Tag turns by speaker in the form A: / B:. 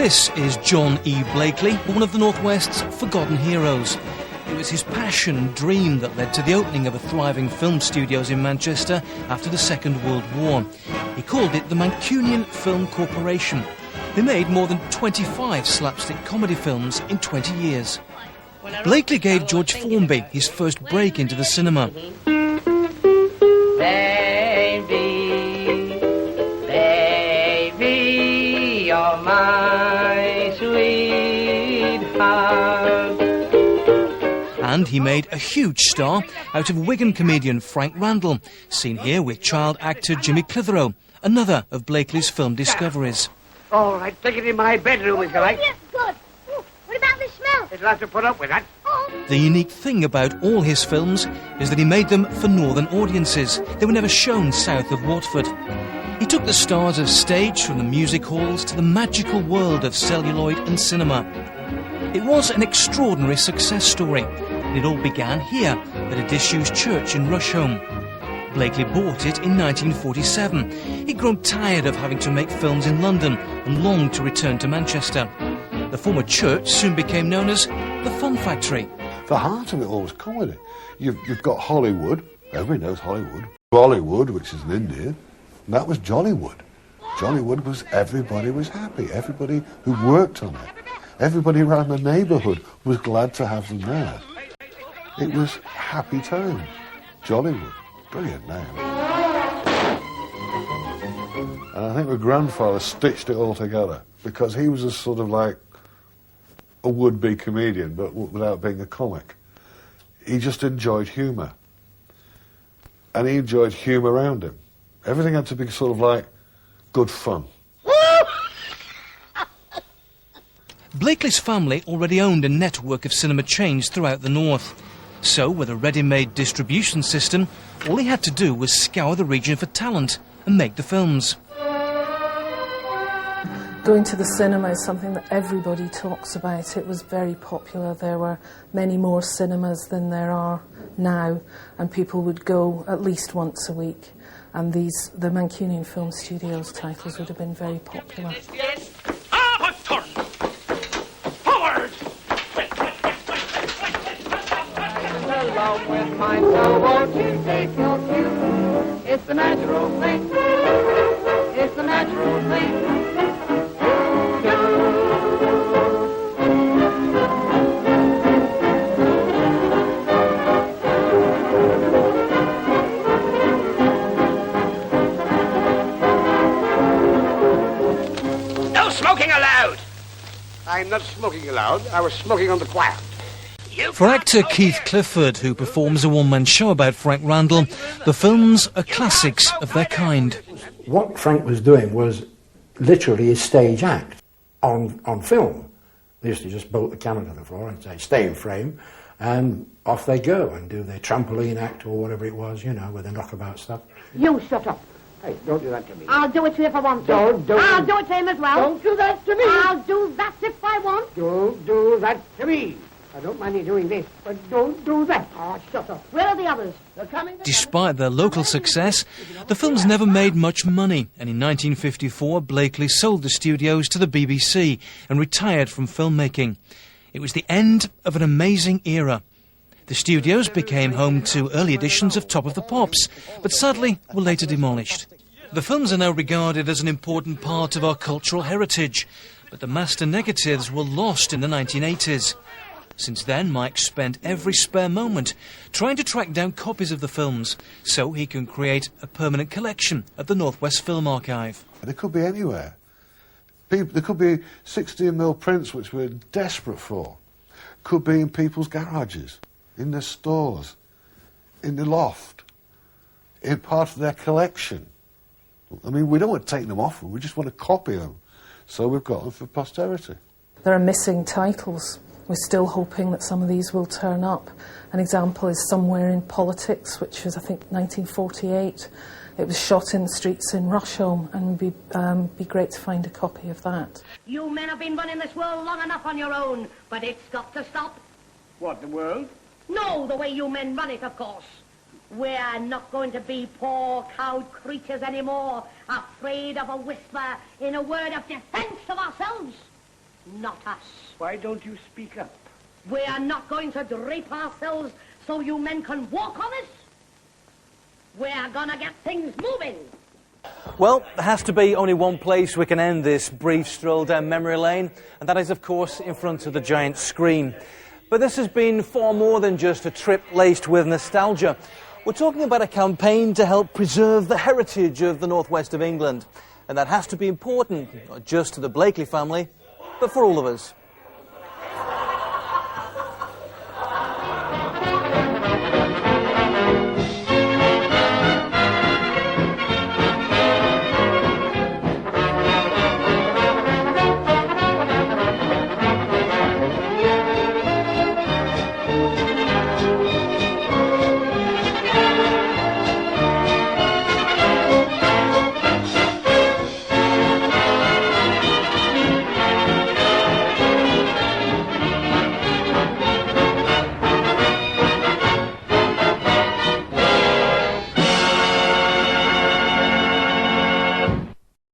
A: This is John E. Blakely, one of the Northwest's forgotten heroes. It was his passion and dream that led to the opening of a thriving film studios in Manchester after the Second World War. He called it the Mancunian Film Corporation. They made more than 25 slapstick comedy films in 20 years. Blakely gave George Formby his first break into the cinema.
B: Baby, baby, you're my sweetheart.
A: And he made a huge star out of Wigan comedian Frank Randall, seen here with child actor Jimmy Clitheroe, another of Blakely's film discoveries.
C: All right, take it in my bedroom if you like.
D: Yes, good. Ooh, what about the smell?
C: It'll have to put up with that.
A: The unique thing about all his films is that he made them for northern audiences. They were never shown south of Watford. He took the stars of stage from the music halls to the magical world of celluloid and cinema. It was an extraordinary success story, and it all began here at a disused church in Rusholme. Blakely bought it in 1947. He'd grown tired of having to make films in London and longed to return to Manchester. The former church soon became known as the Fun Factory.
E: The heart of it all was comedy. You've got Hollywood, everybody knows Hollywood. Bollywood, which is in India, and that was Jollywood. Jollywood was everybody was happy, everybody who worked on it. Everybody around the neighbourhood was glad to have them there. It was happy times. Jollywood. Brilliant name. And I think my grandfather stitched it all together because he was a sort of like a would-be comedian, but without being a comic. He just enjoyed humour. And he enjoyed humour around him. Everything had to be sort of like good fun.
A: Blakely's family already owned a network of cinema chains throughout the north. So, with a ready-made distribution system, all he had to do was scour the region for talent and make the films.
F: Going to the cinema is something that everybody talks about. It was very popular. There were many more cinemas than there are now, and people would go at least once a week. And the Mancunian Film Studios titles would have been very popular.
B: With mine, so won't you take your cue? It's the natural thing. It's the natural thing.
C: No smoking allowed. I'm not smoking allowed. I was smoking on the quiet.
A: For actor Keith Clifford, who performs a one-man show about Frank Randall, the films are classics of their kind.
G: What Frank was doing was literally a stage act on film. They used to just bolt the camera to the floor and say, stay in frame, and off they go and do their trampoline act or whatever it was, you know, with the knockabout stuff.
D: You shut up.
C: Hey, don't do that to me.
D: I'll do it to you if I want to.
C: Don't.
D: I'll do it to him as well.
C: Don't do that to me.
D: I'll do that if I want.
C: Don't do that to me. I don't mind you doing this, but don't do that.
D: Oh, shut up. Where are the others?
C: They're coming.
A: Despite their local success, the films never made much money, and in 1954 Blakely sold the studios to the BBC and retired from filmmaking. It was the end of an amazing era. The studios became home to early editions of Top of the Pops, but sadly were later demolished. The films are now regarded as an important part of our cultural heritage, but the master negatives were lost in the 1980s. Since then, Mike spent every spare moment trying to track down copies of the films so he can create a permanent collection at the Northwest Film Archive.
E: They could be anywhere. There could be 16mm prints which we're desperate for. Could be in people's garages, in their stores, in the loft, in part of their collection. I mean, we don't want to take them off them, we just want to copy them. So we've got them for posterity.
F: There are missing titles. We're still hoping that some of these will turn up. An example is Somewhere in Politics, which was, I think, 1948. It was shot in the streets in Rusholme, and it would be great to find a copy of that.
D: You men have been running this world long enough on your own, but it's got to stop.
C: What, the world?
D: No, the way you men run it, of course. We're not going to be poor cowed creatures anymore, afraid of a whisper in a word of defence of ourselves. not us.
C: Why don't you speak up?
D: We are not going to drape ourselves so you men can walk on us. We are gonna get things moving.
A: Well, there has to be only one place we can end this brief stroll down memory lane, and that is, of course, in front of the giant screen. But this has been far more than just a trip laced with nostalgia. We're talking about a campaign to help preserve the heritage of the northwest of England, and that has to be important, not just to the Blakely family, but for all of us.